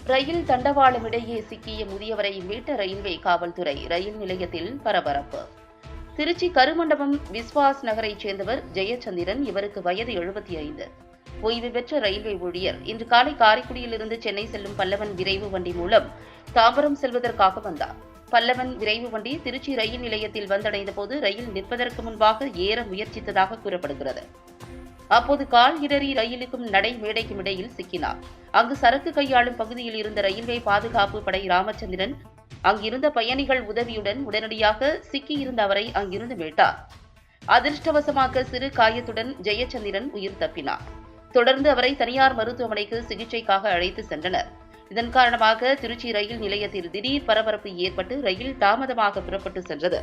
ரயில் தண்டவாளமிடையே சிக்கிய முதியவரை மீட்ட ரயில்வே காவல்துறை. ரயில் நிலையத்தில் பரபரப்பு. திருச்சி கருமண்டபம் விஸ்வாஸ் நகரைச் சேர்ந்தவர் ஜெயச்சந்திரன். இவருக்கு வயது 75. ஓய்வு பெற்ற ரயில்வே ஊழியர். இன்று காலை காரைக்குடியிலிருந்து சென்னை செல்லும் பல்லவன் விரைவு வண்டி மூலம் தாம்பரம் செல்வதற்காக வந்தார். பல்லவன் விரைவு வண்டி திருச்சி ரயில் நிலையத்தில் வந்தடைந்த போது ரயில் நிற்பதற்கு முன்பாக ஏற முயற்சித்ததாக கூறப்படுகிறது. அப்போது கால் இடறி ரயிலுக்கும் நடை மேடைக்கும் இடையில் சிக்கினார். அங்கு சரக்கு கையாளும் பகுதியில் இருந்த ரயில்வே பாதுகாப்பு படை ராமச்சந்திரன் அங்கிருந்த பயணிகள் உதவியுடன் உடனடியாக சிக்கியிருந்த அவரை அங்கிருந்து மீட்டார். அதிர்ஷ்டவசமாக சிறு காயத்துடன் ஜெயச்சந்திரன் உயிர் தப்பினார். தொடர்ந்து அவரை தனியார் மருத்துவமனைக்கு சிகிச்சைக்காக அழைத்து சென்றனர். இதன் காரணமாக திருச்சி ரயில் நிலையத்தில் திடீர் பரபரப்பு ஏற்பட்டு ரயில் தாமதமாக புறப்பட்டு சென்றது.